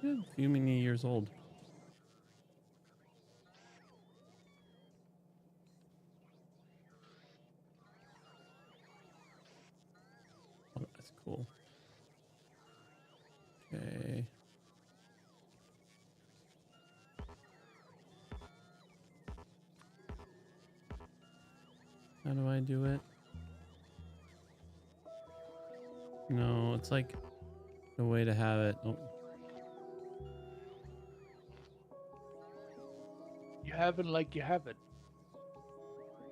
Yeah, a few many years old. Oh, that's cool. Okay. How do I do it? No, it's like the way to have it. Oh. You have it like you have it.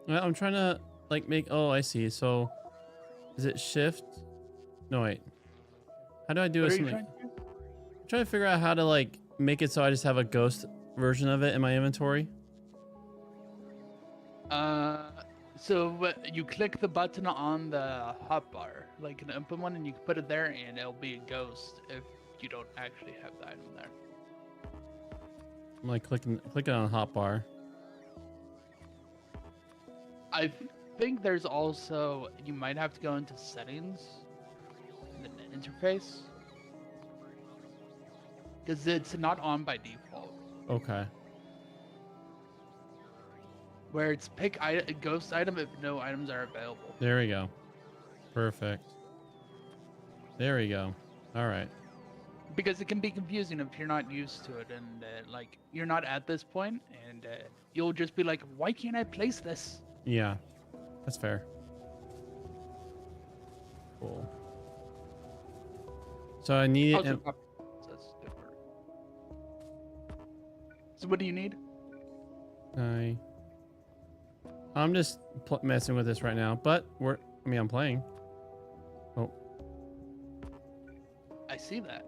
Well, I'm trying to like make. Oh, I see. So is it shift? No, wait. How do I do What it? are you Something. trying to do? I'm trying to figure out how to like make it so I just have a ghost version of it in my inventory. So you click the button on the hotbar, like an input one, and you can put it there, and it'll be a ghost if you don't actually have the item there. I'm like clicking on hotbar. I think there's also you might have to go into settings in the interface because it's not on by default. Okay. Where it's pick ghost item if no items are available. There we go. Perfect. There we go. All right. Because it can be confusing if you're not used to it and like you're not at this point, and you'll just be like, "Why can't I place this?" Yeah, that's fair. Cool. So I need Also, it. that's different. So what do you need? I'm just messing with this right now, but I'm playing. Oh. I see that.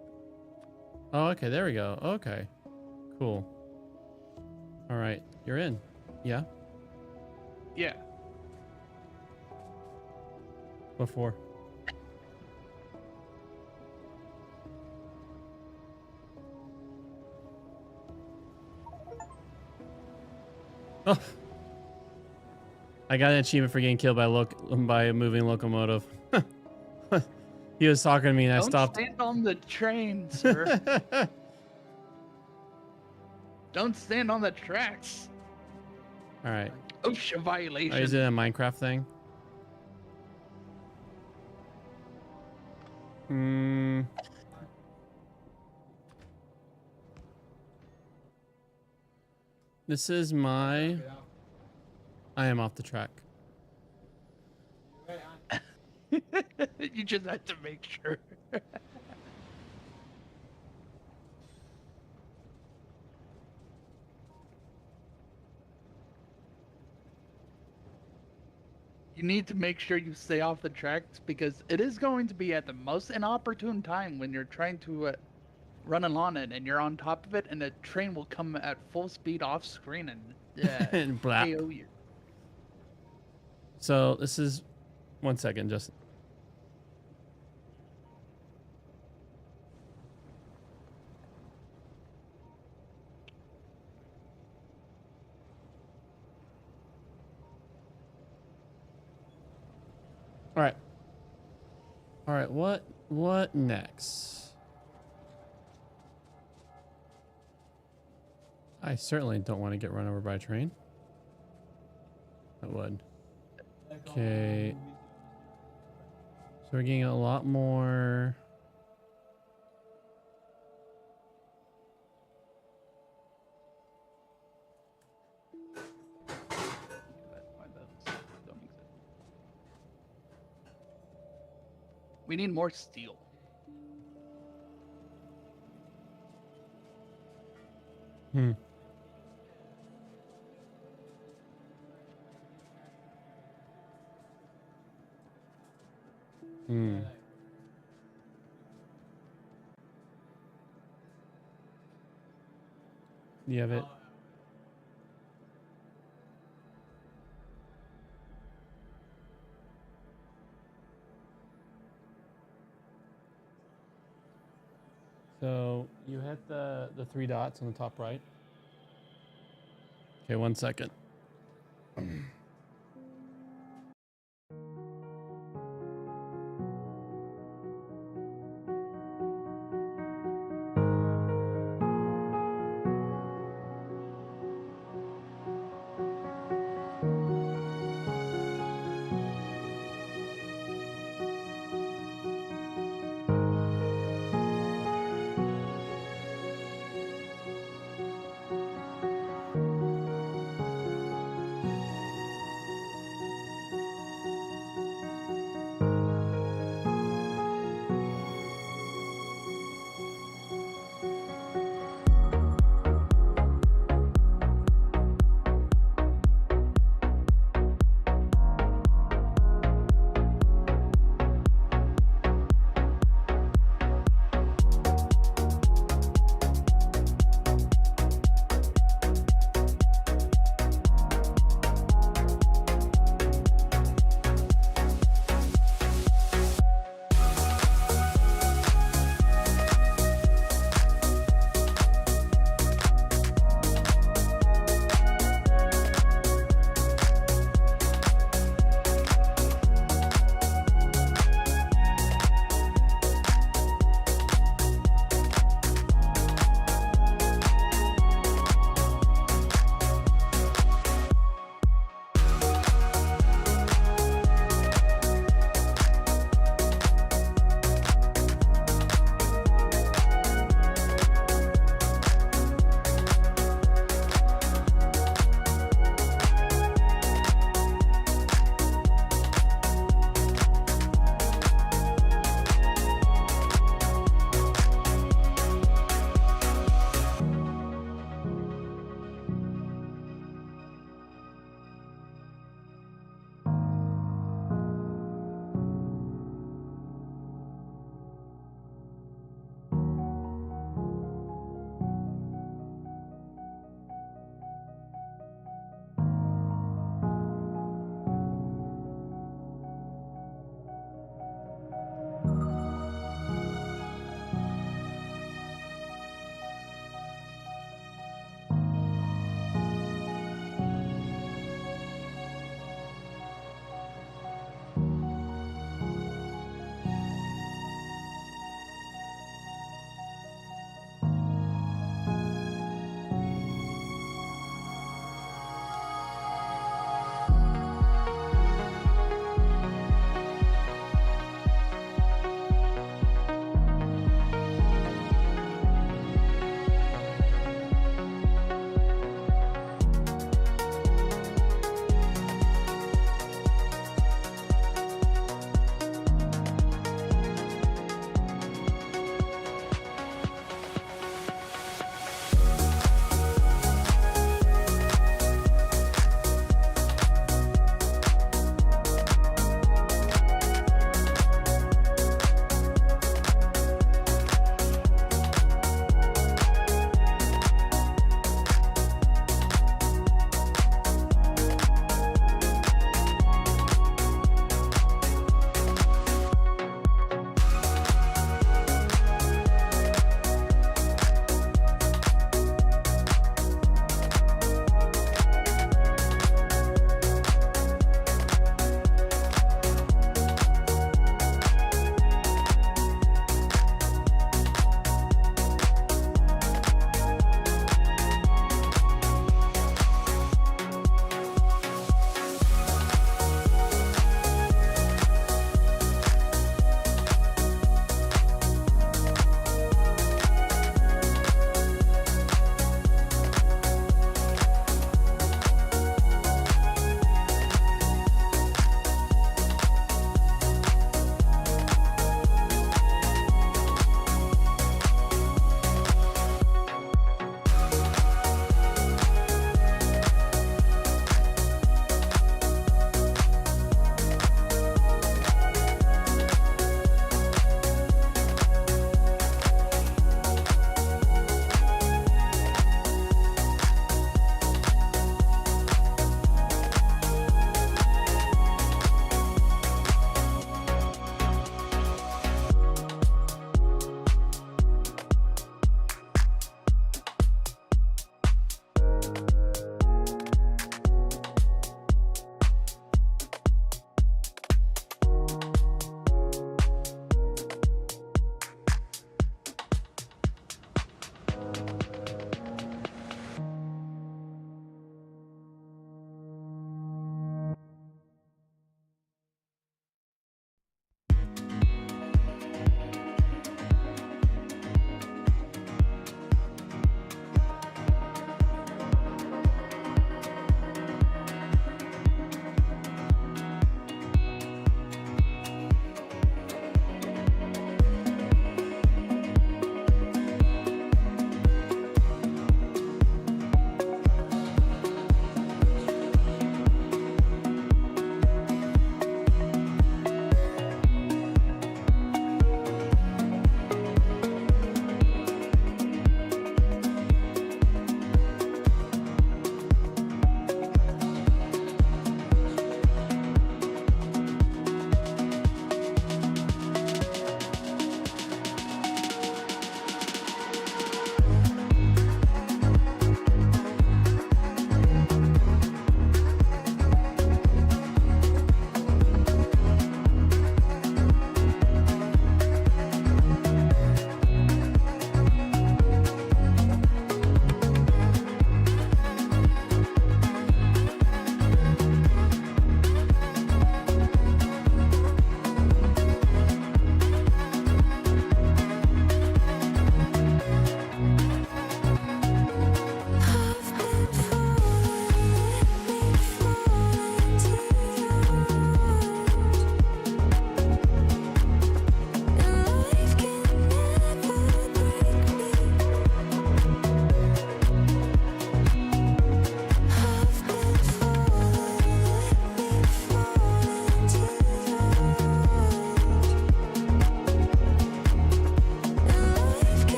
Oh, okay. There we go. Okay. Cool. All right. You're in. Yeah. Yeah. Before. Oh. I got an achievement for getting killed by a moving locomotive. He was talking to me and I Don't stopped. stand on the train, sir. Don't stand on the tracks. All right. OSHA violation. Is it a Minecraft thing? Hmm. This is my. I am off the track. You just have to make sure. You need to make sure you stay off the tracks because it is going to be at the most inopportune time when you're trying to run along it and you're on top of it, and the train will come at full speed off screen and And blah. KO you. So this is 1 second, Justin. All right. All right. What next? I certainly don't want to get run over by a train. I would. Okay. So we're getting a lot more. We need more steel. Hmm. Hmm. You have it. So you hit the 3 dots on the top right. Okay, 1 second.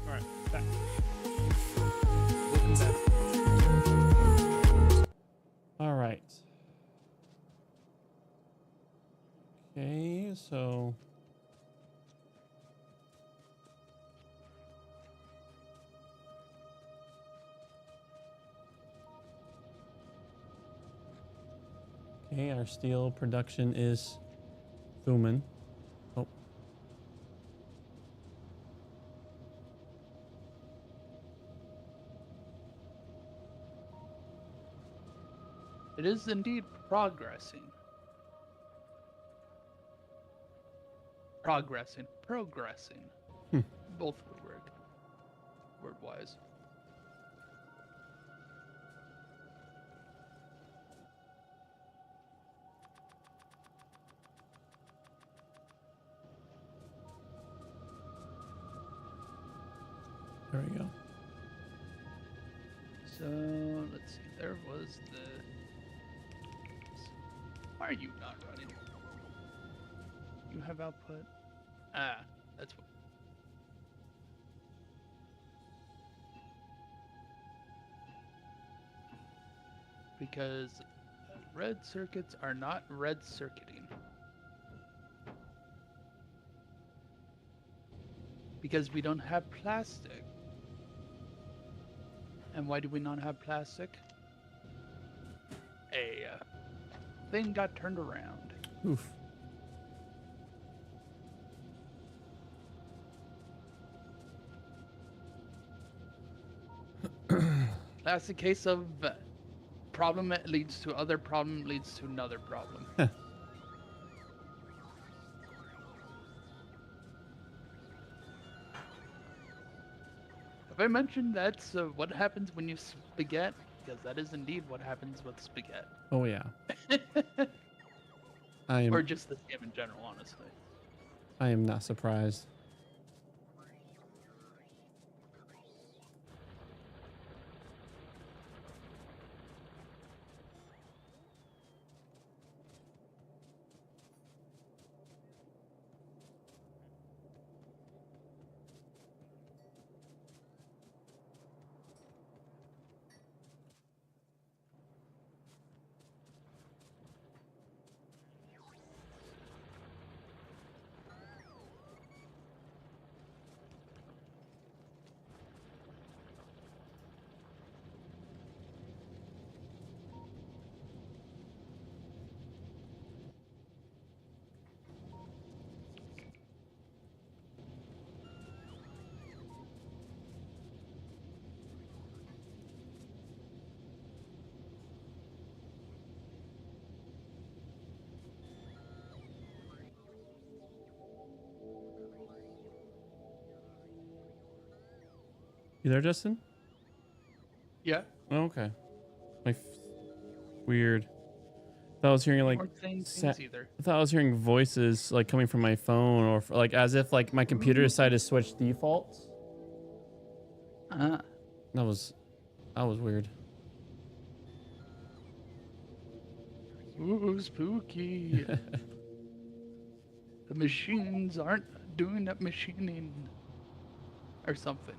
All right, back. Welcome back. All right. Okay, so okay, our steel production is booming. Oh, It is indeed progressing. Progressing. Hmm. Both would work. Word-wise. there we go. So let's see. There was the. Why are you not running? You have output. Ah, that's what. Because red circuits are not red circuiting. Because we don't have plastic. And why do we not have plastic? A thing got turned around. Oof. That's the case of problem that leads to other problem leads to another problem. Huh. Have I mentioned that's what happens when you spaghetti? Because that is indeed what happens with spaghetti. Oh yeah. I Or am just the game in general, honestly. not surprised. You there, Justin? Yeah. Oh, okay. Weird. I was hearing You like weren't saying things either. I thought I was hearing voices like coming from my phone or like as if like my computer decided to switch defaults. Uh, That was weird. ooh, spooky. The machines aren't doing that machining or something.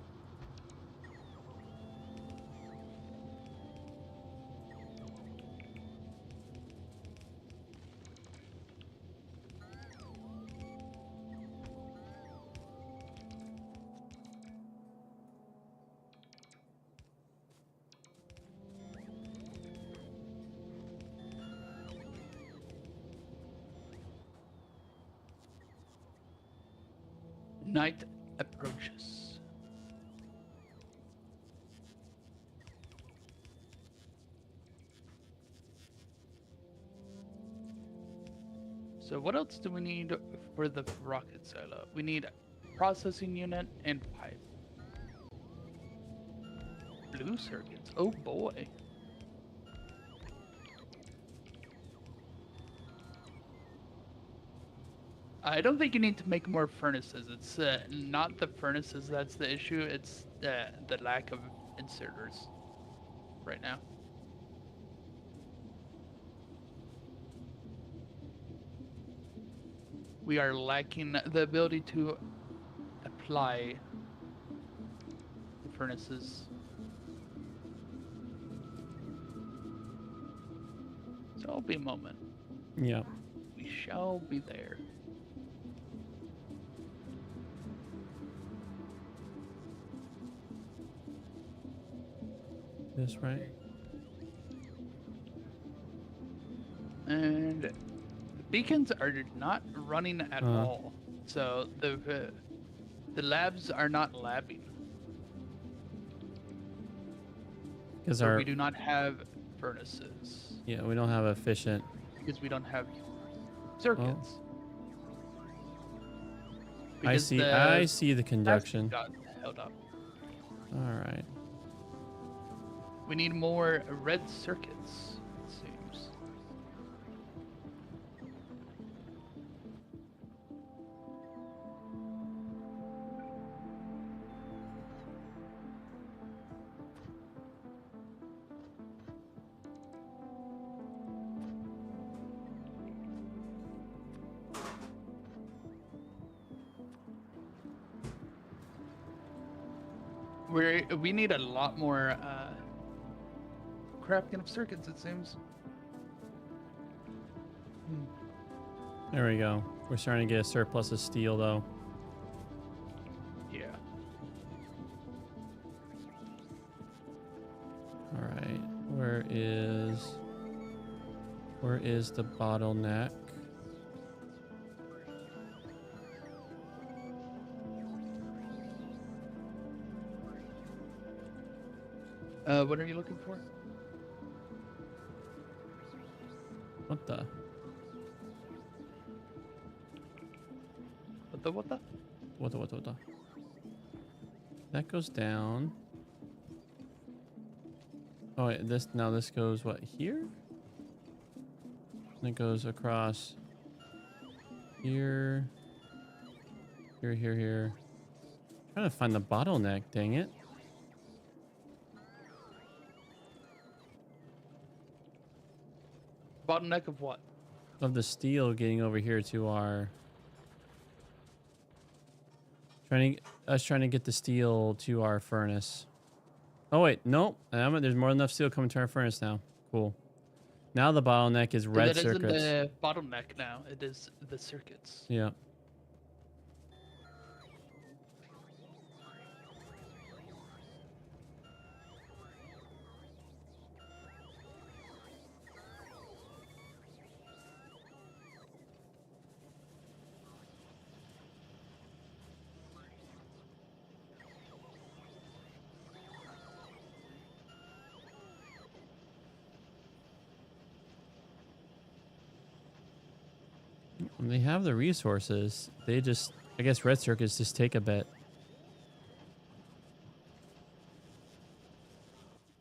Night approaches. So what else do we need for the rocket silo? We need a processing unit and pipe. Blue circuits. Oh boy. I don't think you need to make more furnaces. It's not the furnaces that's the issue. It's the lack of inserters right now. We are lacking the ability to apply the furnaces. So it'll be a moment. Yeah. We shall be there. This right? And the beacons are not running at all. So the labs are not labbing. Because we do not have furnaces. Yeah, we don't have efficient. Because we don't have circuits. I see the conduction. Got held up. All right. We need more red circuits, it seems. We need a lot more crafting of circuits, it seems. There we go. We're starting to get a surplus of steel, though. Yeah. All right. Where is the bottleneck? What are you looking for? What the? What the? What the? That goes down. Oh, wait, this goes what, here? And it goes across here. Here. Trying to find the bottleneck, dang it. Bottleneck of what? Of the steel getting over here to our trying to get the steel to our furnace. Oh wait, nope. There's more than enough steel coming to our furnace now. Cool. Now the bottleneck is red circuits. That isn't the bottleneck now. It is the circuits. Yeah. When they have the resources, they just, I guess red circuits just take a bit.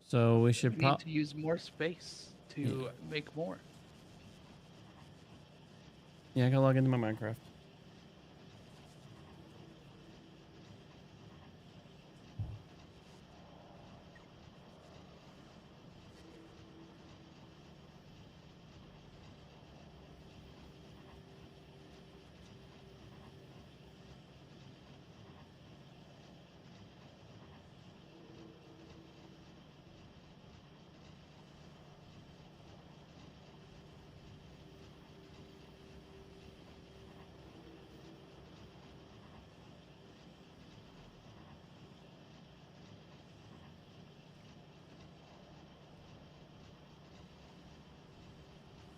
So we should need to use more space to make more. Yeah, I gotta log into my Minecraft.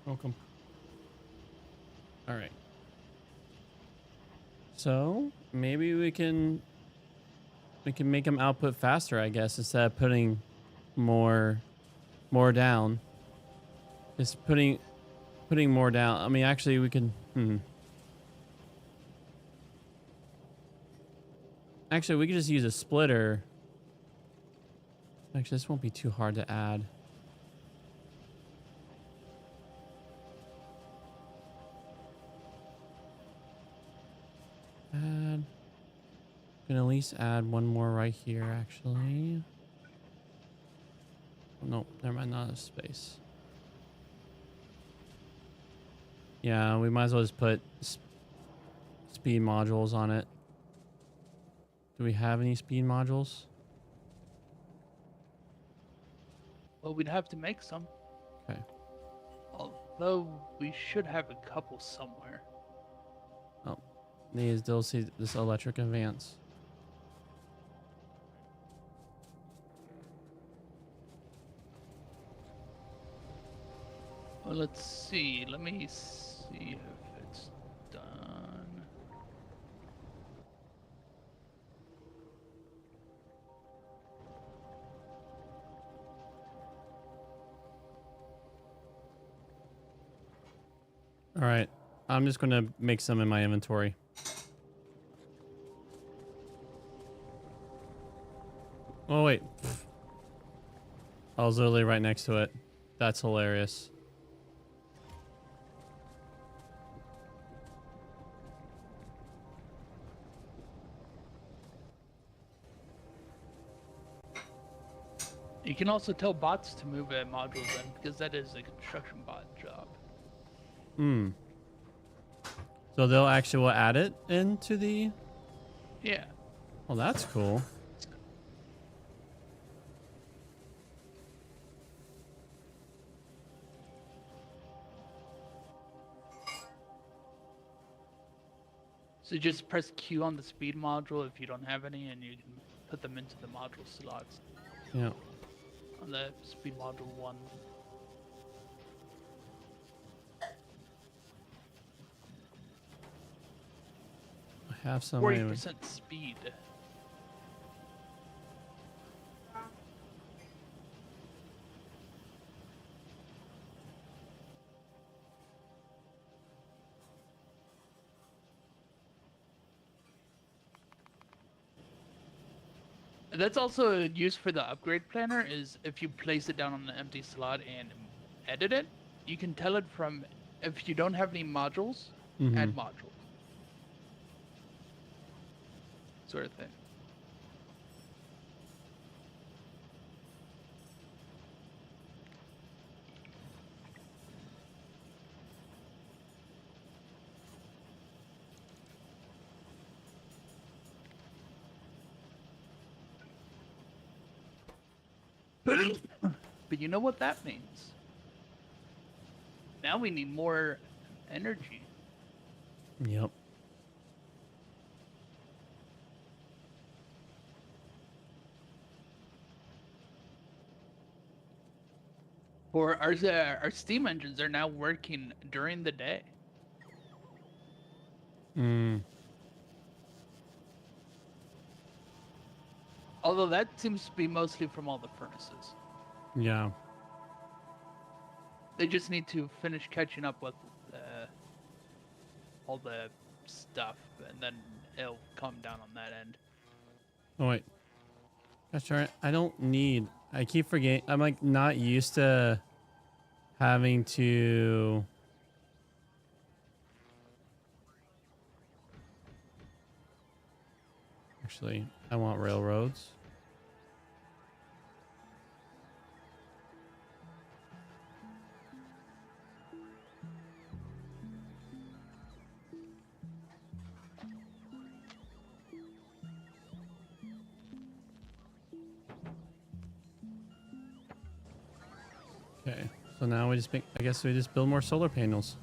Welcome. All right. So maybe we can make them output faster, I guess, instead of putting more down. Just putting more down. I mean, actually, we can Actually, we could just use a splitter. Actually, this won't be too hard to add. Add. Can at least add one more right here, actually. Oh, no, never mind, not enough space. Yeah, we might as well just put speed modules on it. Do we have any speed modules? Well, we'd have to make some. Okay. Although we should have a couple somewhere. Oh, these still see this electric advance. Well, let's see. Let me see if it's done. All right, I'm just gonna make some in my inventory. Oh wait, I was literally right next to it. That's hilarious. You can also tell bots to move modules in, because that is a construction bot job. Hmm. So they'll actually will add it into the... Yeah. Well, that's cool. So just press Q on the speed module if you don't have any, and you can put them into the module slots Yeah. on the speed module 1. I have some. 40% speed. That's also used for the upgrade planner, is if you place it down on an empty slot and edit it, you can tell it from, if you don't have any modules, add modules. Sort of thing. But you know what that means? Now we need more energy. Yep. For our steam engines are now working during the day. Hmm. Although that seems to be mostly from all the furnaces. Yeah. They just need to finish catching up with all the stuff, and then it'll come down on that end. Oh wait. Gosh darn it. I don't need... I keep forgetting. I'm like not used to having to... Actually, I want railroads. Okay, so now we just make... I guess we just build more solar panels.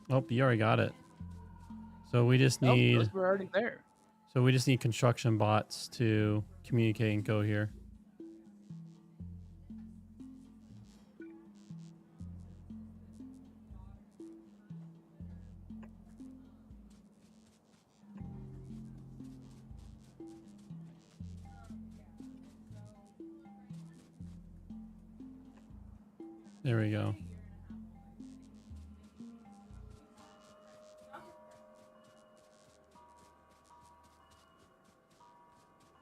Oh, you already got it. So we just need... those were already there. So we just need construction bots to communicate and go here. There we go.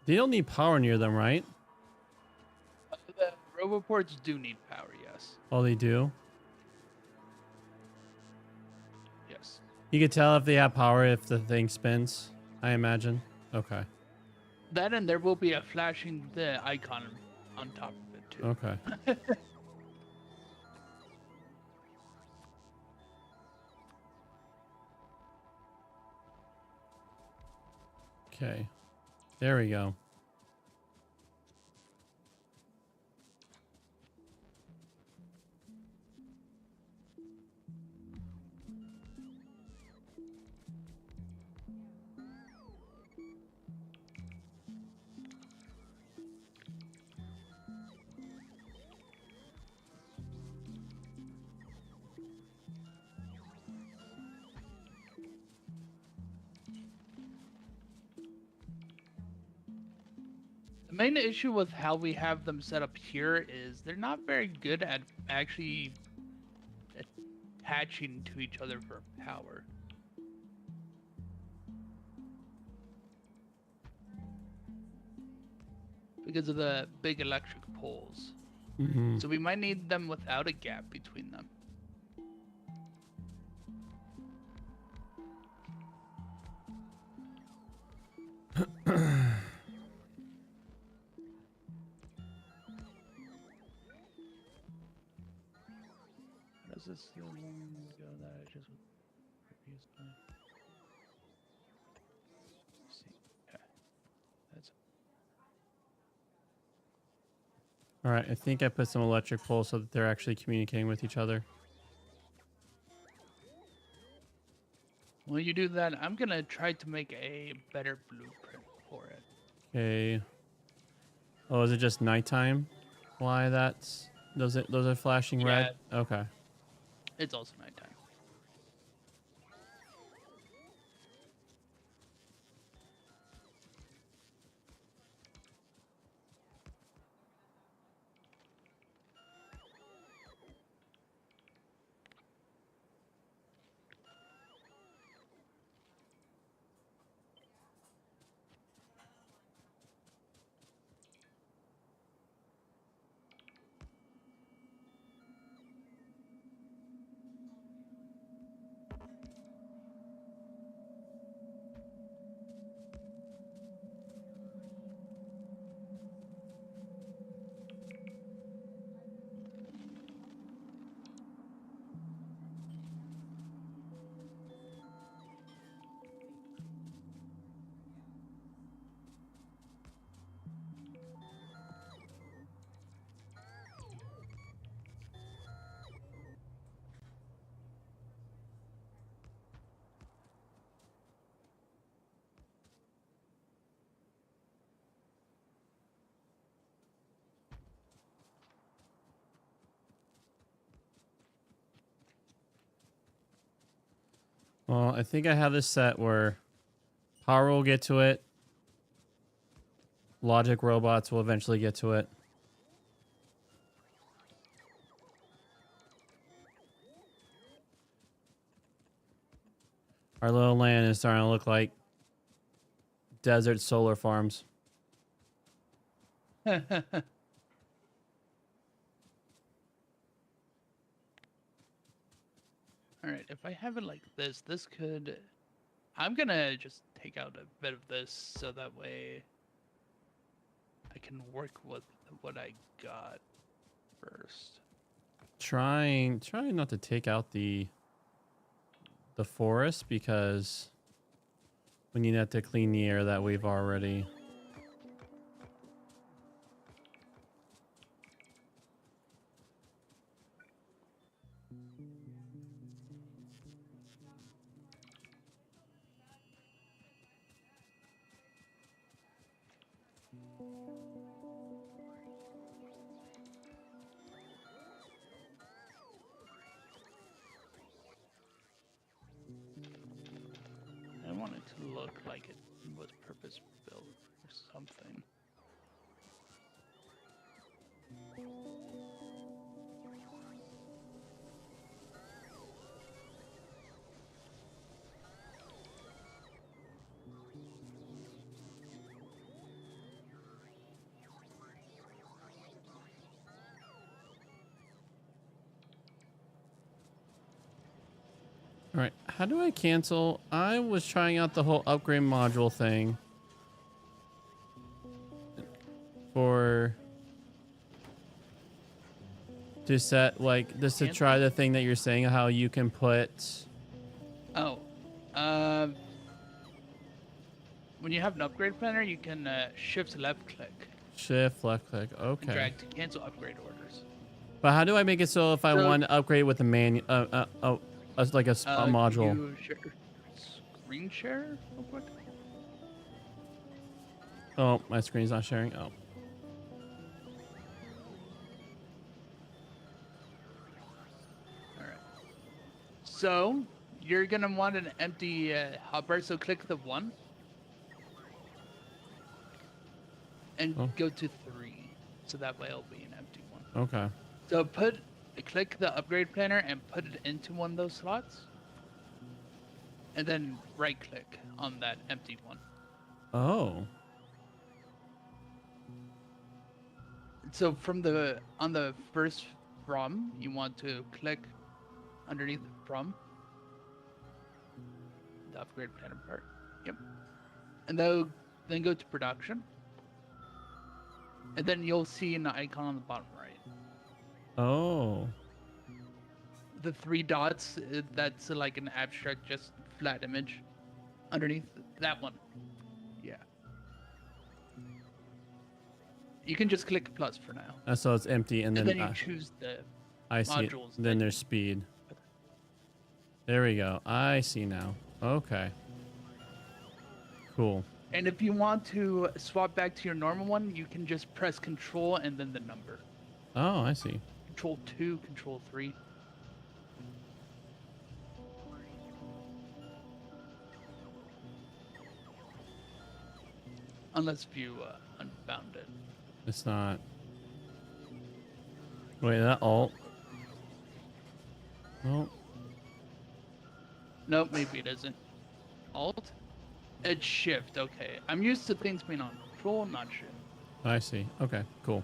They don't need power near them, right? The roboports do need power, yes. Oh, they do? Yes. You can tell if they have power if the thing spins, I imagine. Okay. That and there will be a flashing the icon on top of it too. Okay. Okay. There we go. The main issue with how we have them set up here is they're not very good at actually attaching to each other for power. Because of the big electric poles. Mm-hmm. So we might need them without a gap between them. Does this the one go that I just previously? Let's see. Yeah. That's All right. I think I put some electric poles so that they're actually communicating with each other. when you do that, I'm gonna try to make a better blueprint for it. Okay. Oh, is it just nighttime? Why that's those are flashing red? Okay. It's also nighttime. Well, I think I have this set where power will get to it. Logic robots will eventually get to it. Our little land is starting to look like desert solar farms. All right, if I have it like this could. I'm gonna just take out a bit of this so that way I can work with what I got first. Trying not to take out the forest because we need that to clean the air that we've already. I want it to look like it was purpose built or something. All right, how do I cancel? I was trying out the whole upgrade module thing for to set like just to try Cancel? the thing that you're saying, how you can put. Oh, um, when you have an upgrade planner, you can shift left click Shift left click. and Okay. drag to cancel upgrade orders. But how do I make it so if I So, want to upgrade with a like a can module? you share screen share real quick? Oh, my screen's not sharing. Oh. All right. So you're gonna want an empty hotbar. So click the 1 and Oh. go to 3. So that way it'll be an empty one. Okay. So click the upgrade planner and put it into one of those slots, and then right click on that empty one. Oh. So on the first from, you want to click underneath from the upgrade planner part. Yep. And then go to production. And then you'll see an icon on the bottom right. Oh. The 3 dots, that's like an abstract, just flat image. Underneath that one. Yeah. You can just click plus for now. So it's empty, and And then then you choose the I see it. modules. Then there's speed. There we go. I see now. Okay. Cool. And if you want to swap back to your normal one, you can just press Control and then the number. Oh, I see. Control 2, Control 3. Unless if you unbound it. It's not. Wait, that alt? Oh. Nope, maybe it isn't. Alt? It's Shift, okay. I'm used to things being on Control, not Shift. I see. Okay, cool.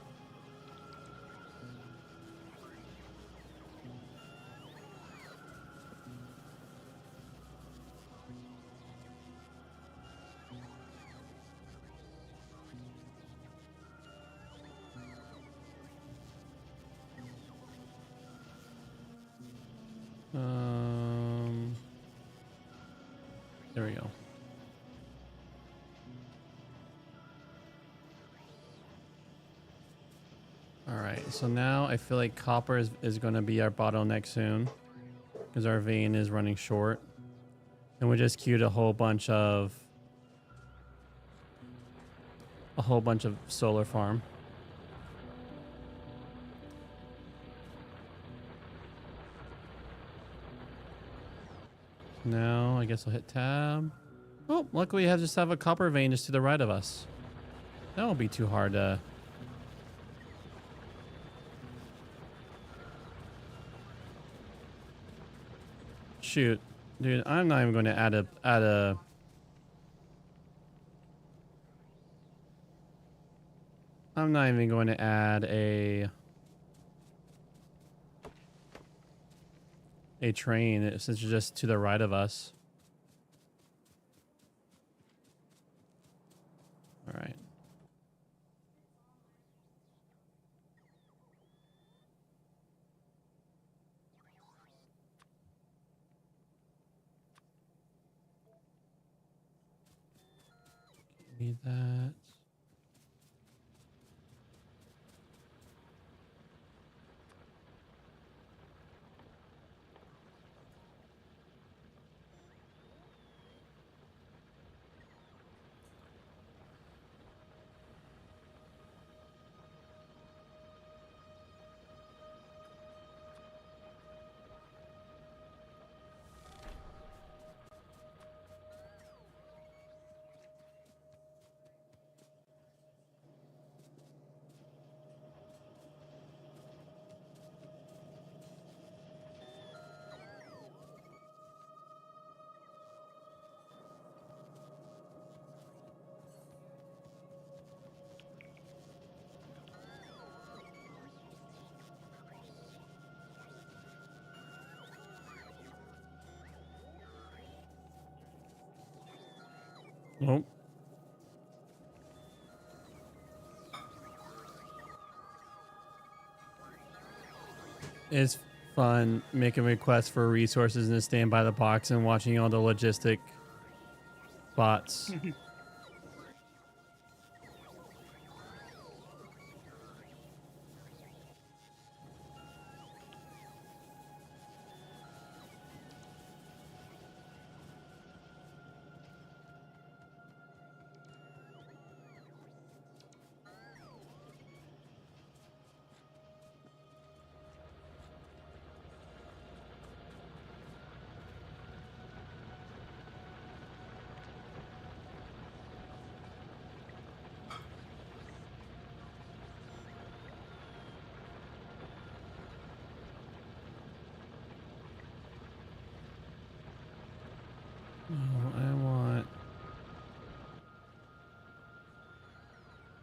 There we go. All right, so now I feel like copper is going to be our bottleneck soon because our vein is running short. And we just queued a whole bunch of solar farm. Now I guess I'll hit tab. Oh, luckily we just have a copper vein just to the right of us. That won't be too hard to... Shoot. Dude, I'm not even going to add a... I'm not even going to add a train since it's just to the right of us. All right. Need that. Nope. It's fun making requests for resources and staying by the box and watching all the logistic bots.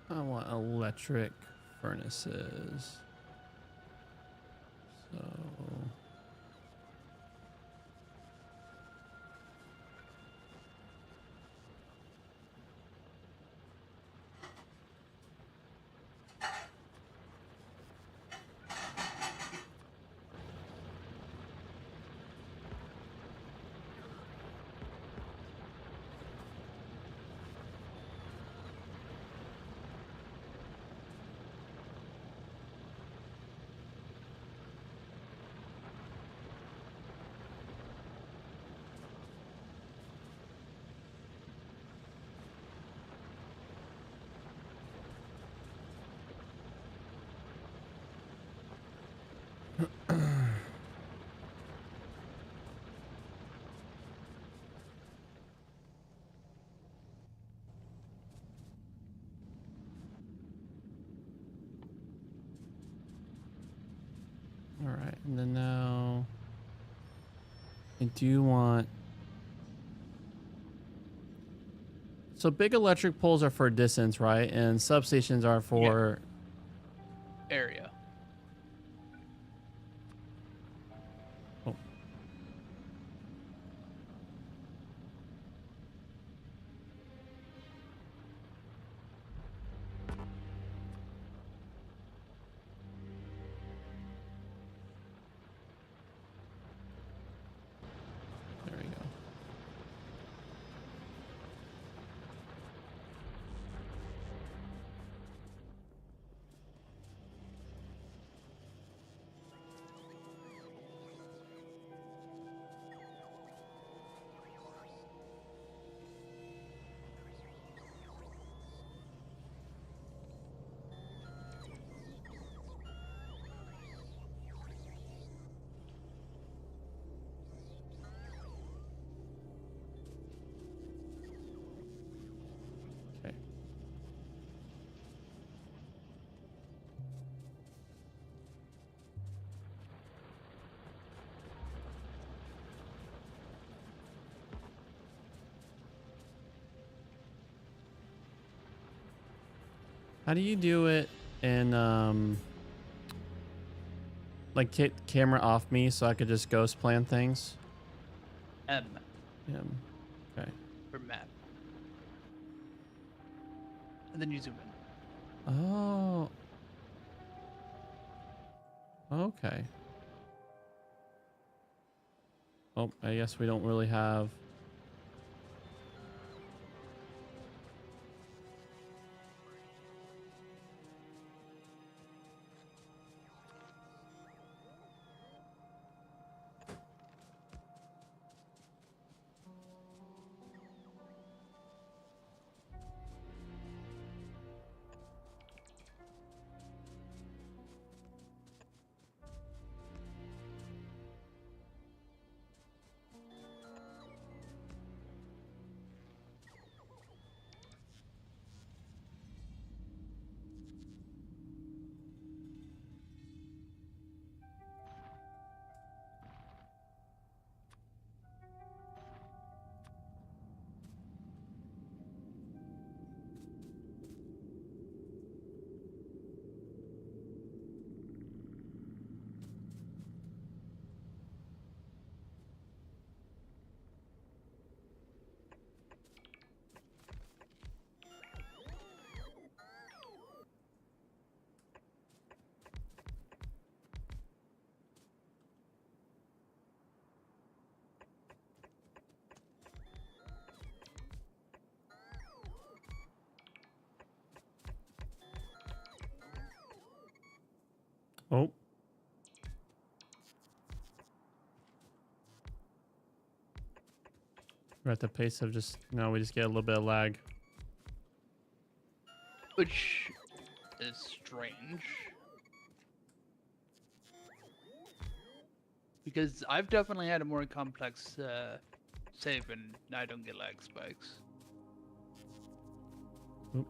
Oh, I want electric furnaces. So all right, and then now I do want. So big electric poles are for distance, right? And substations are for Area. Oh. There we go. Okay. How do you do it in like camera off me so I could just ghost plan things? M Yeah. Okay. for map. And then you zoom in. Oh. Okay. Oh, I guess we don't really have. Oh. We're at the pace of just now we just get a little bit of lag. Which is strange. Because I've definitely had a more complex save and I don't get lag spikes. Oop.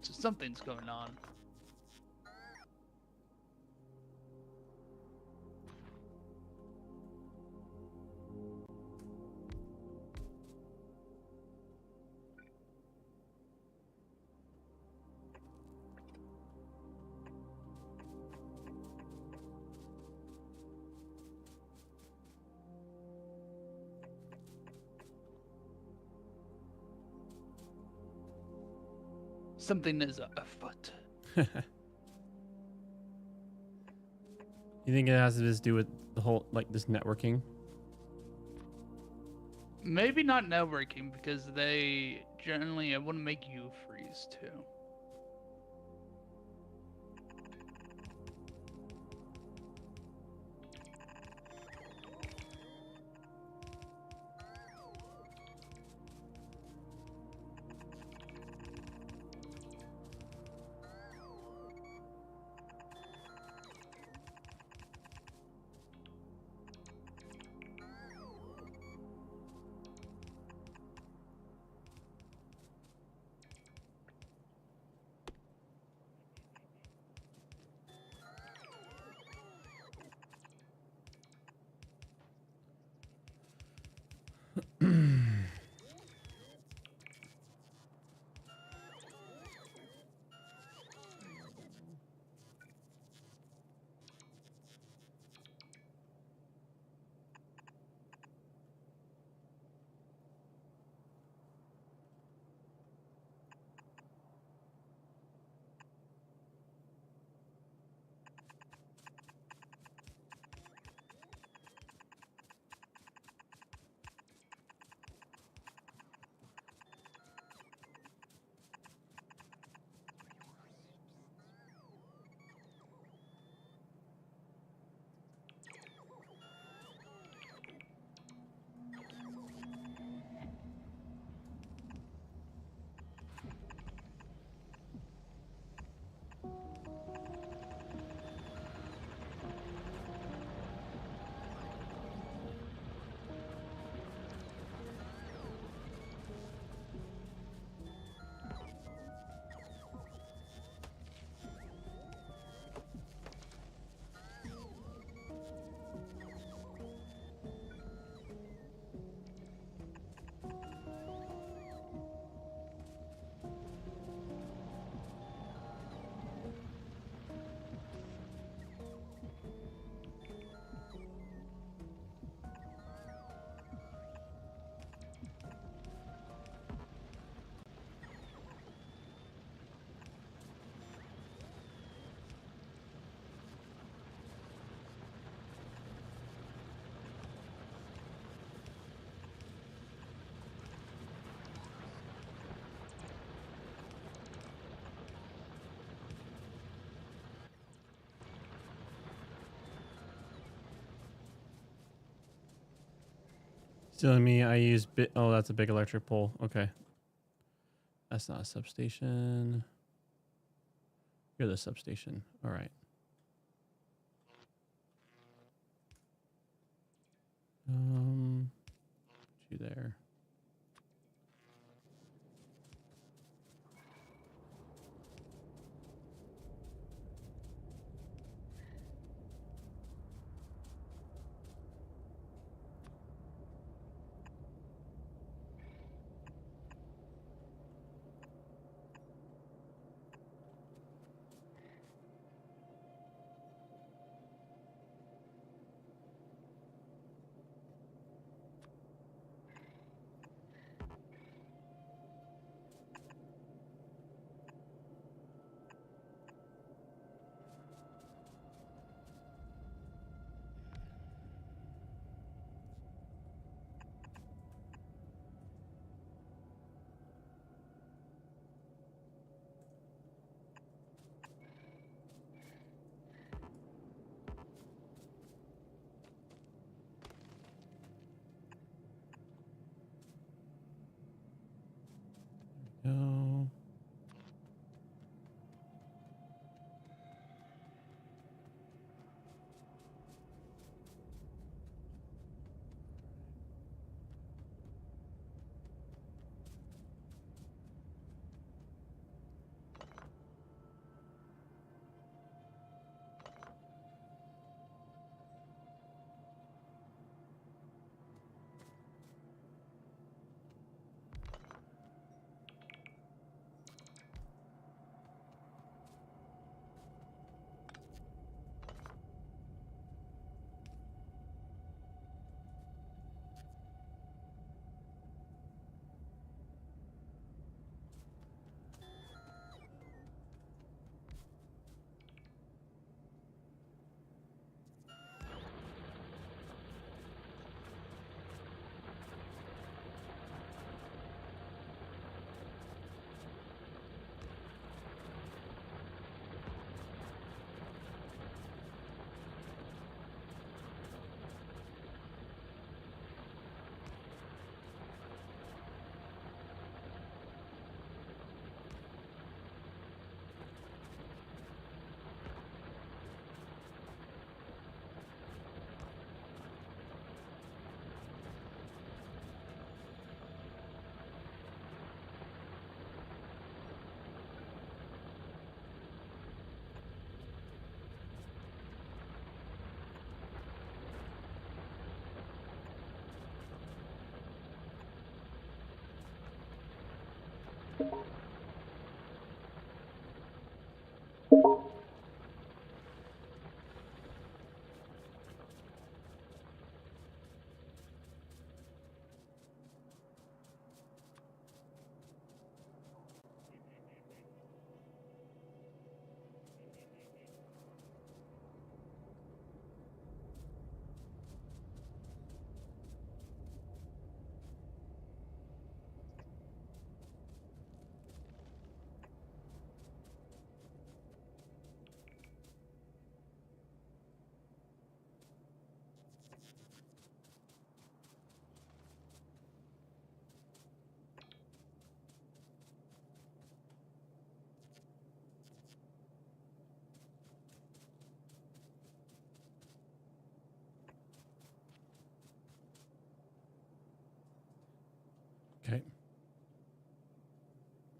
So something's going on. Something is afoot. You think it has to just do with the whole like this networking? Maybe not networking because they generally it wouldn't make you freeze too. Telling me I use bit. Oh, that's a big electric pole. Okay. That's not a substation. You're the substation. All right. Put you there.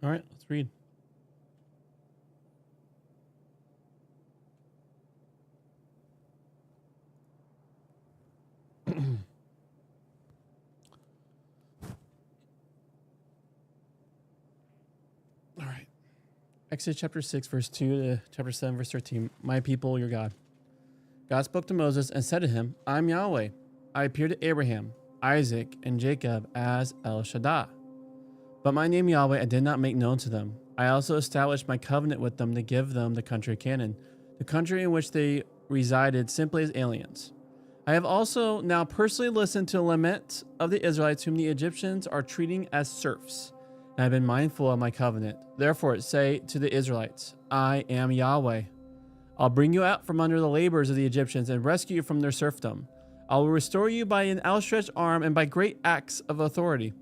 All right, let's read. All right. Exodus chapter 6, verse 2 to chapter 7, verse 13. My people, your God. God spoke to Moses and said to him, I'm Yahweh. I appeared to Abraham, Isaac, and Jacob as El Shaddai. But my name Yahweh I did not make known to them. I also established my covenant with them to give them the country of Canaan, the country in which they resided simply as aliens. I have also now personally listened to the lament of the Israelites whom the Egyptians are treating as serfs, and I have been mindful of my covenant. Therefore say to the Israelites, I am Yahweh. I'll bring you out from under the labors of the Egyptians and rescue you from their serfdom. I will restore you by an outstretched arm and by great acts of authority.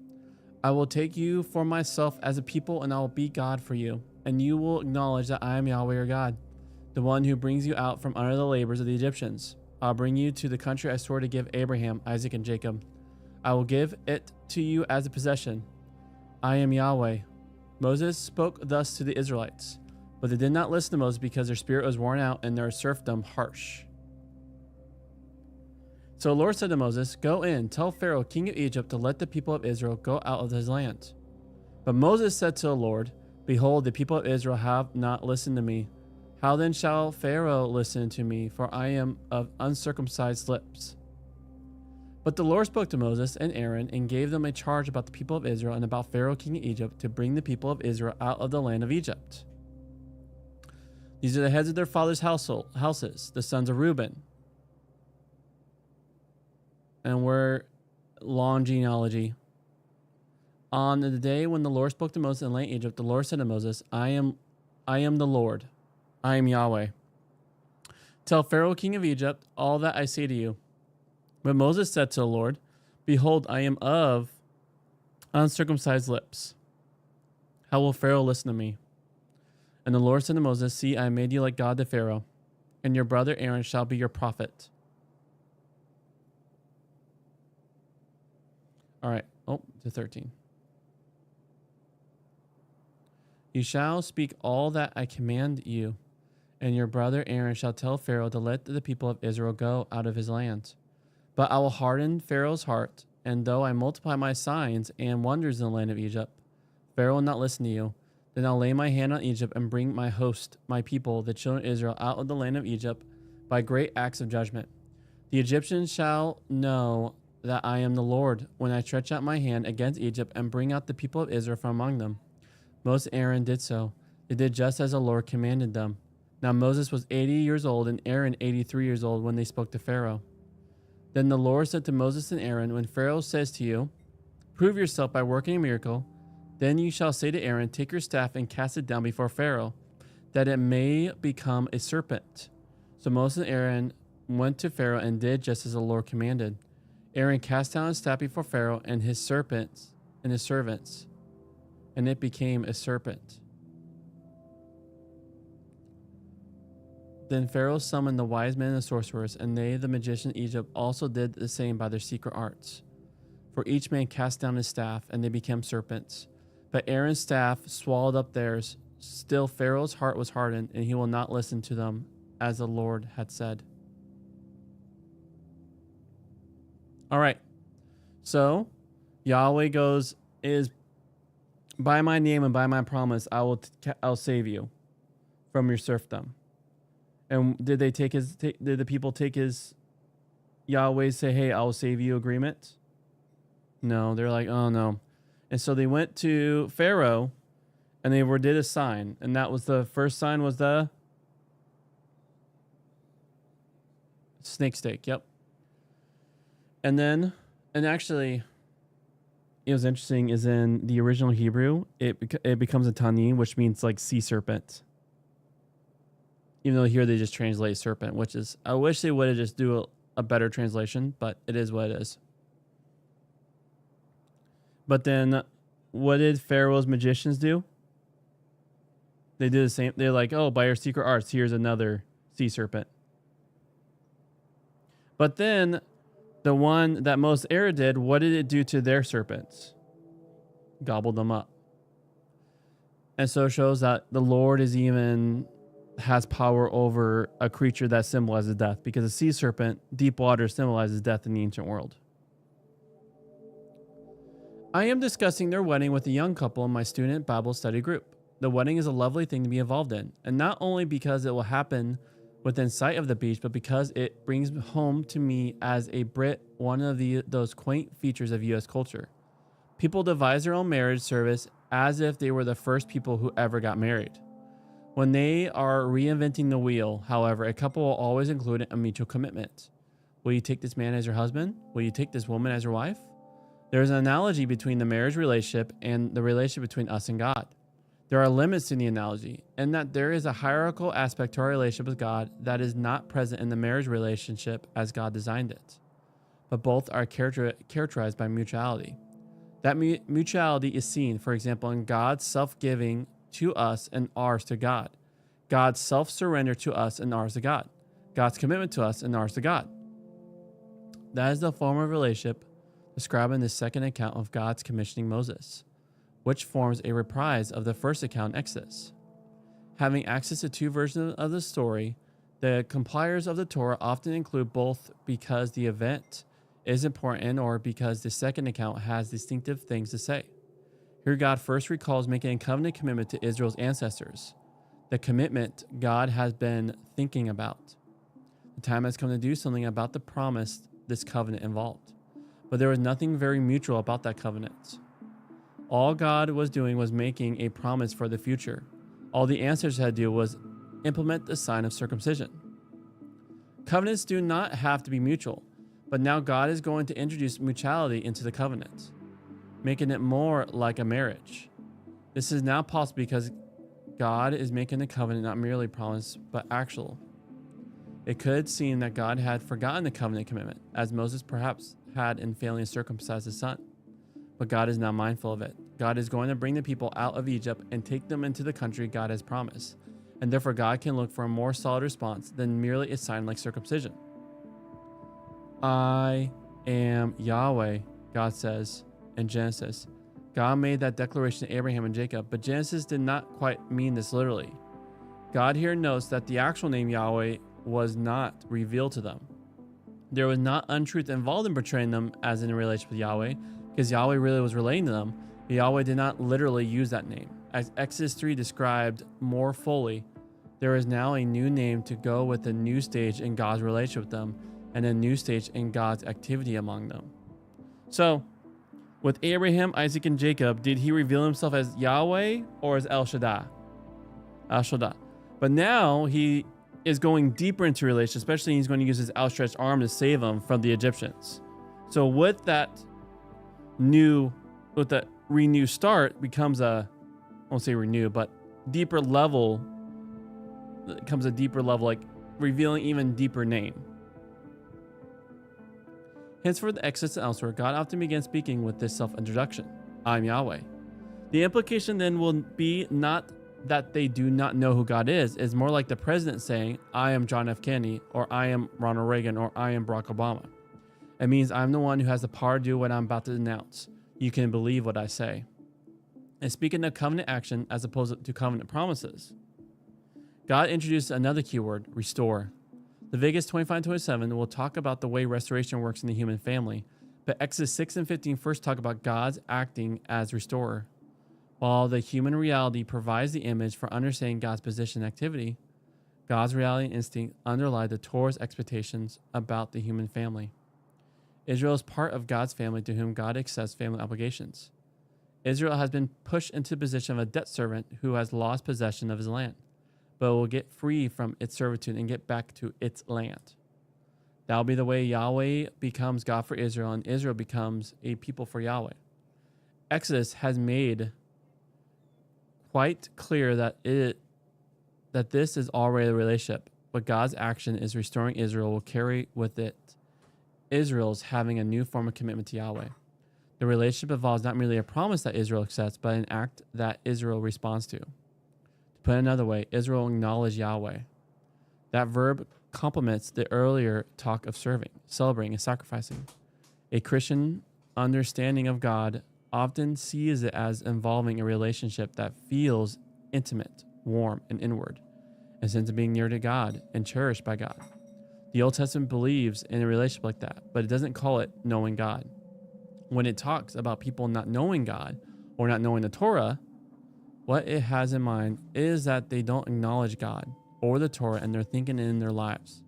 I will take you for myself as a people, and I will be God for you, and you will acknowledge that I am Yahweh your God, the one who brings you out from under the labors of the Egyptians. I'll bring you to the country I swore to give Abraham, Isaac, and Jacob. I will give it to you as a possession. I am Yahweh. Moses spoke thus to the Israelites, but they did not listen to Moses because their spirit was worn out and their serfdom harsh. So the Lord said to Moses, Go in, tell Pharaoh, king of Egypt, to let the people of Israel go out of his land. But Moses said to the Lord, Behold, the people of Israel have not listened to me. How then shall Pharaoh listen to me, for I am of uncircumcised lips? But the Lord spoke to Moses and Aaron and gave them a charge about the people of Israel and about Pharaoh, king of Egypt, to bring the people of Israel out of the land of Egypt. These are the heads of their fathers' houses, the sons of Reuben. And we're long genealogy. On the day when the Lord spoke to Moses in land Egypt, the Lord said to Moses, I am the Lord. I am Yahweh. Tell Pharaoh, king of Egypt, all that I say to you. But Moses said to the Lord, Behold, I am of uncircumcised lips. How will Pharaoh listen to me? And the Lord said to Moses, See, I made you like God to Pharaoh, and your brother Aaron shall be your prophet. All right. Oh, to 13. You shall speak all that I command you, and your brother Aaron shall tell Pharaoh to let the people of Israel go out of his land. But I will harden Pharaoh's heart, and though I multiply my signs and wonders in the land of Egypt, Pharaoh will not listen to you. Then I'll lay my hand on Egypt and bring my host, my people, the children of Israel, out of the land of Egypt by great acts of judgment. The Egyptians shall know that I am the Lord when I stretch out my hand against Egypt and bring out the people of Israel from among them. Moses and Aaron did so. They did just as the Lord commanded them. Now Moses was 80 years old and Aaron 83 years old when they spoke to Pharaoh. Then the Lord said to Moses and Aaron, When Pharaoh says to you, Prove yourself by working a miracle, then you shall say to Aaron, Take your staff and cast it down before Pharaoh, that it may become a serpent. So Moses and Aaron went to Pharaoh and did just as the Lord commanded. Aaron cast down his staff before Pharaoh and his servants, and it became a serpent. Then Pharaoh summoned the wise men and the sorcerers, and they, the magicians of Egypt, also did the same by their secret arts. For each man cast down his staff, and they became serpents. But Aaron's staff swallowed up theirs. Still Pharaoh's heart was hardened, and he will not listen to them, as the Lord had said. All right. So Yahweh is by my name and by my promise, I'll save you from your serfdom. And did the people take his Yahweh say, hey, I'll save you agreement? No, they're like, oh no. And so they went to Pharaoh and they did a sign. And that was the first sign was the snake steak. Yep. And actually, it was interesting is in the original Hebrew, it becomes a tanin, which means like sea serpent. Even though here they just translate serpent, which is, I wish they would have just do a better translation, but it is what it is. But then what did Pharaoh's magicians do? They did the same. They're like, oh, by our secret arts, here's another sea serpent. But then the one that Moses and Aaron did, what did it do to their serpents? Gobbled them up. And so it shows that the Lord is even has power over a creature that symbolizes death, because a sea serpent, deep water, symbolizes death in the ancient world. I am discussing their wedding with a young couple in my student Bible study group. The wedding is a lovely thing to be involved in, and not only because it will happen within sight of the beach, but because it brings home to me as a Brit one of those quaint features of U.S. culture. People devise their own marriage service as if they were the first people who ever got married. When they are reinventing the wheel, however, a couple will always include a mutual commitment. Will you take this man as your husband? Will you take this woman as your wife? There is an analogy between the marriage relationship and the relationship between us and God. There are limits to the analogy, in that there is a hierarchical aspect to our relationship with God that is not present in the marriage relationship as God designed it. But both are characterized by mutuality. That mutuality is seen, for example, in God's self-giving to us and ours to God. God's self-surrender to us and ours to God. God's commitment to us and ours to God. That is the form of relationship described in the second account of God's commissioning Moses, which forms a reprise of the first account in Exodus. Having access to two versions of the story, the compilers of the Torah often include both because the event is important or because the second account has distinctive things to say. Here God first recalls making a covenant commitment to Israel's ancestors, the commitment God has been thinking about. The time has come to do something about the promise this covenant involved. But there was nothing very mutual about that covenant. All God was doing was making a promise for the future. All the ancestors had to do was implement the sign of circumcision. Covenants do not have to be mutual, but now God is going to introduce mutuality into the covenant, making it more like a marriage. This is now possible because God is making the covenant not merely promise, but actual. It could seem that God had forgotten the covenant commitment, as Moses perhaps had in failing to circumcise his son. But God is now mindful of it. God is going to bring the people out of Egypt and take them into the country God has promised. And therefore God can look for a more solid response than merely a sign like circumcision. I am Yahweh, God says in Genesis. God made that declaration to Abraham and Jacob, but Genesis did not quite mean this literally. God here notes that the actual name Yahweh was not revealed to them. There was not untruth involved in portraying them as in a relationship with Yahweh, because Yahweh really was relating to them, but Yahweh did not literally use that name. As Exodus 3 described more fully, there is now a new name to go with a new stage in God's relationship with them and a new stage in God's activity among them. So, with Abraham, Isaac, and Jacob, did he reveal himself as Yahweh or as El Shaddai? El Shaddai. But now he is going deeper into relation, especially he's going to use his outstretched arm to save them from the Egyptians. So with that renewed start becomes I won't say renew, but deeper level. It comes a deeper level, like revealing even deeper name. Henceforth, the Exodus and elsewhere, God often begins speaking with this self-introduction. I'm Yahweh. The implication then will be not that they do not know who God is more like the president saying, I am John F. Kennedy, or I am Ronald Reagan, or I am Barack Obama. It means I'm the one who has the power to do what I'm about to announce. You can believe what I say. And speaking of covenant action as opposed to covenant promises, God introduced another keyword, restore. Leviticus 25-27 will talk about the way restoration works in the human family, but Exodus 6 and 15 first talk about God's acting as restorer. While the human reality provides the image for understanding God's position and activity, God's reality and instinct underlie the Torah's expectations about the human family. Israel is part of God's family to whom God accepts family obligations. Israel has been pushed into the position of a debt servant who has lost possession of his land, but will get free from its servitude and get back to its land. That will be the way Yahweh becomes God for Israel, and Israel becomes a people for Yahweh. Exodus has made quite clear that this is already a relationship, but God's action is restoring Israel will carry with it Israel's having a new form of commitment to Yahweh. The relationship involves not merely a promise that Israel accepts, but an act that Israel responds to. To put it another way, Israel acknowledged Yahweh. That verb complements the earlier talk of serving, celebrating, and sacrificing. A Christian understanding of God often sees it as involving a relationship that feels intimate, warm, and inward, a sense of being near to God and cherished by God. The Old Testament believes in a relationship like that, but it doesn't call it knowing God. When it talks about people not knowing God or not knowing the Torah, what it has in mind is that they don't acknowledge God or the Torah and they're thinking in their lives.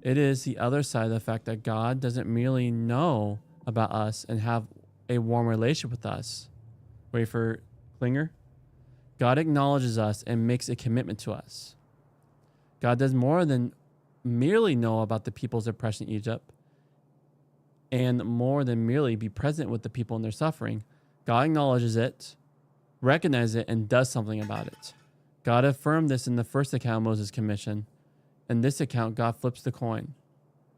It is the other side of the fact that God doesn't merely know about us and have a warm relationship with us. Wait for Klinger. God acknowledges us and makes a commitment to us. God does more than merely know about the people's oppression in Egypt and more than merely be present with the people in their suffering. God acknowledges it, recognizes it, and does something about it. God affirmed this in the first account of Moses' commission. In this account, God flips the coin.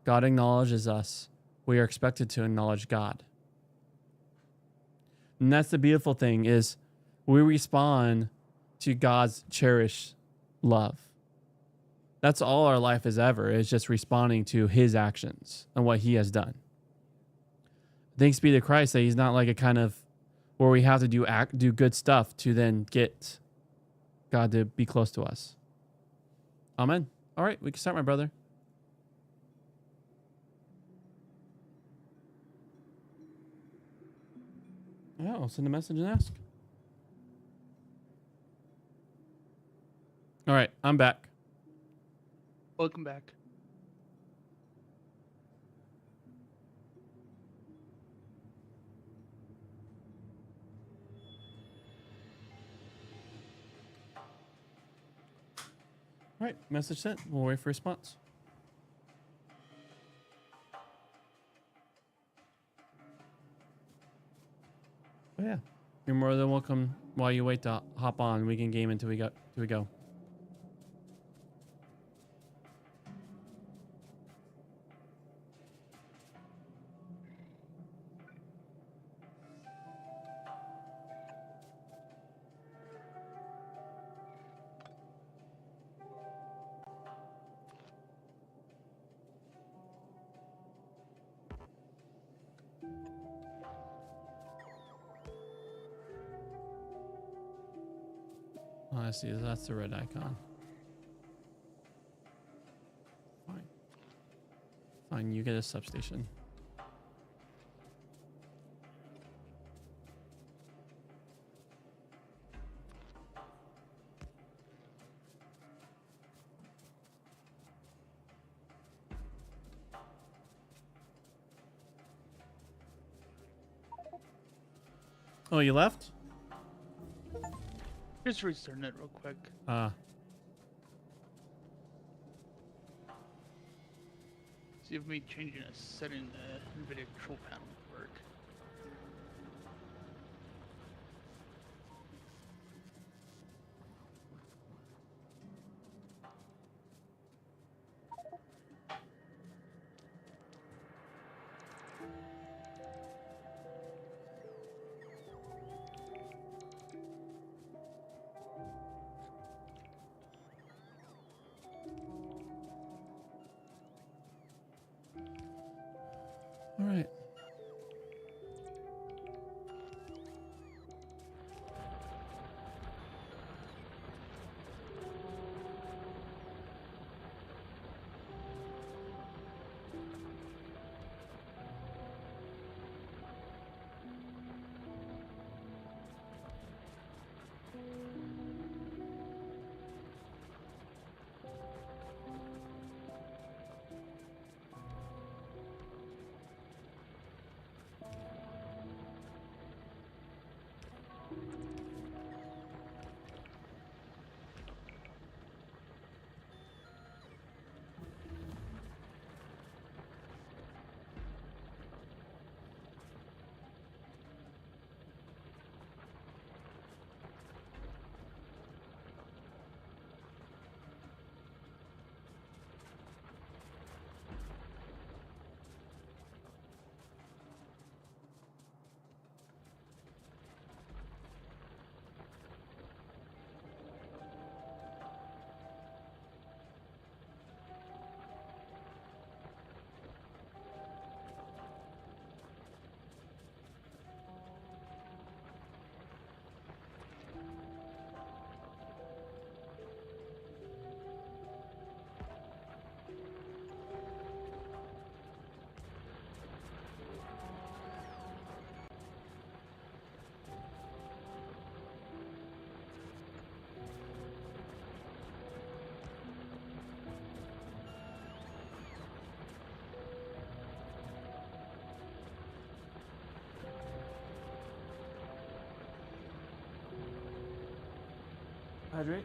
God acknowledges us. We are expected to acknowledge God. And that's the beautiful thing is we respond to God's cherished love. That's all our life is ever, is just responding to his actions and what he has done. Thanks be to Christ that he's not like a kind of where we have to do good stuff to then get God to be close to us. Amen. All right, we can start, my brother. Yeah, I'll send a message and ask. All right, I'm back. Welcome back. All right, message sent. We'll wait for response. Oh yeah, you're more than welcome. While you wait to hop on, we can game until we go. Oh, I see. That's the red icon. Fine. Fine, you get a substation. Oh, you left? Just restarting it real quick. See if me changing a setting in the NVIDIA control panel would work. All right. Hydrate.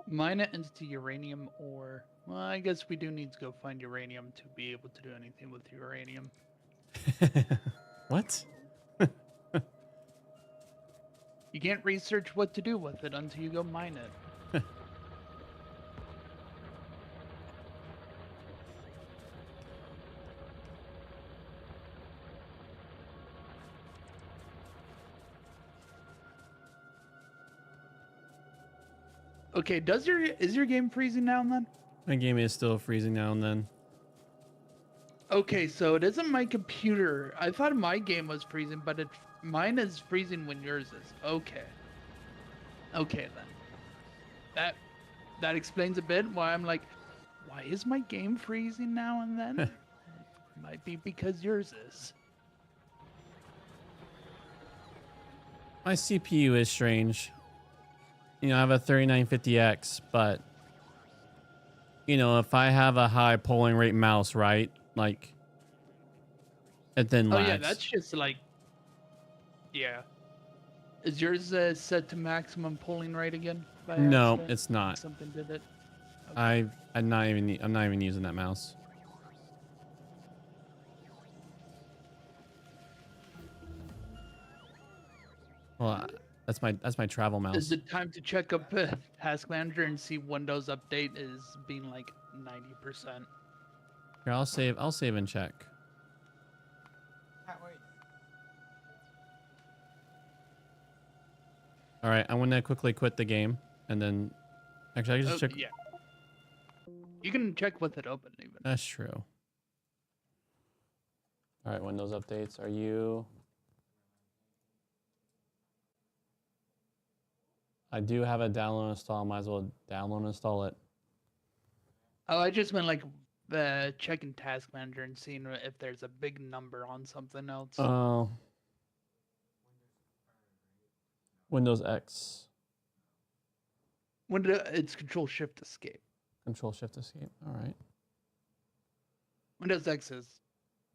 Mine it into uranium ore. Well, I guess we do need to go find uranium to be able to do anything with uranium. What? You can't research what to do with it until you go mine it. Okay, is your game freezing now and then? My game is still freezing now and then. Okay, so it isn't my computer. I thought my game was freezing, but mine is freezing when yours is. Okay. Okay then. That explains a bit why I'm like, why is my game freezing now and then? Might be because yours is. My CPU is strange. You know, I have a 3950X, but you know, if I have a high polling rate mouse, right? Like, it then Oh lags. yeah, that's just like, yeah. Is yours set to maximum polling rate again? By No, accident? it's not. Something did it. Okay. I'm not even using that mouse. Well, that's my travel mouse. Is it time to check up Task Manager and see Windows Update is being like 90%? Here, I'll save and check. All right, I'm gonna quickly quit the game, and then actually I can just check. Yeah. You can check with it open even. That's true. All right, Windows updates. Are you? I do have a download install. Might as well download and install it. Oh, I just meant like checking Task Manager and seeing if there's a big number on something else. Oh. Windows X. It's Control Shift Escape. Control Shift Escape. All right. Windows X is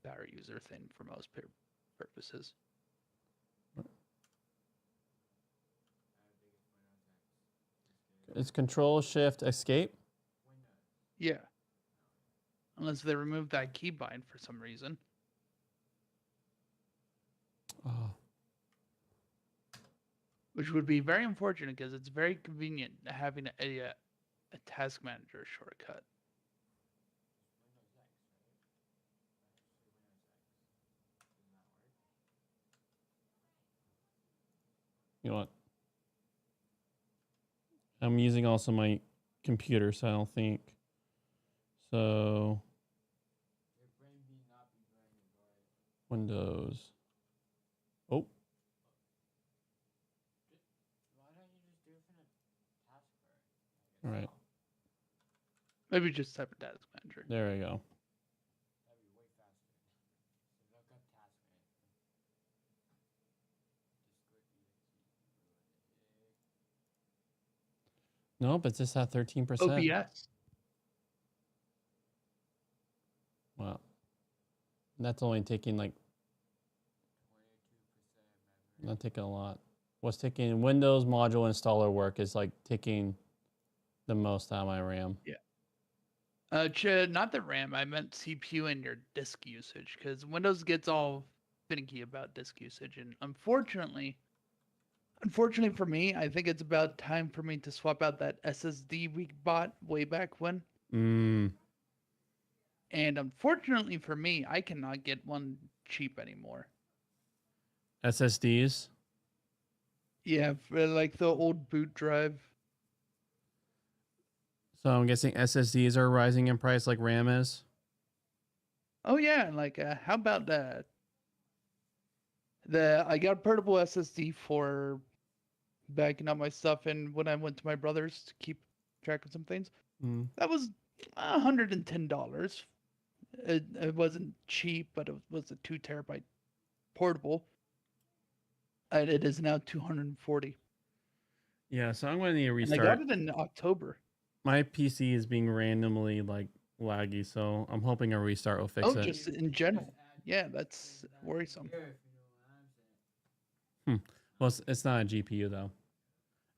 power user thing for most purposes. It's Control Shift Escape. Yeah. Unless they remove that keybind for some reason. Oh. Which would be very unfortunate because it's very convenient having a Task Manager shortcut. You know what? I'm using also my computer, so I don't think. So. Windows. Oh. All right. Maybe just type a Task Manager. There we go. Nope, it's just at 13%. OBS. That's only taking like not taking a lot. What's taking Windows module installer work is like taking the most out of my RAM. Yeah. Not the RAM. I meant CPU and your disk usage, because Windows gets all finicky about disk usage, and unfortunately for me, I think it's about time for me to swap out that SSD we bought way back when. Mm. And unfortunately for me, I cannot get one cheap anymore. SSDs. Yeah, for like the old boot drive. So I'm guessing SSDs are rising in price like RAM is. Oh yeah, like how about that? I got a portable SSD for backing up my stuff, and when I went to my brother's to keep track of some things, that was $110. It wasn't cheap, but it was a 2 terabyte portable, and it is now 240. Yeah, so I'm going to need to And I restart. got it in October. My PC is being randomly like laggy, so I'm hoping a restart will fix it. Just in general. Yeah, that's worrisome. Well, it's not a GPU though.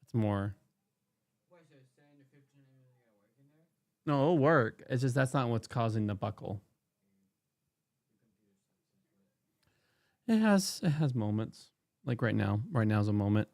It's more. No, it'll work. It's just that's not what's causing the buckle. It has moments. Like right now. Right now is a moment.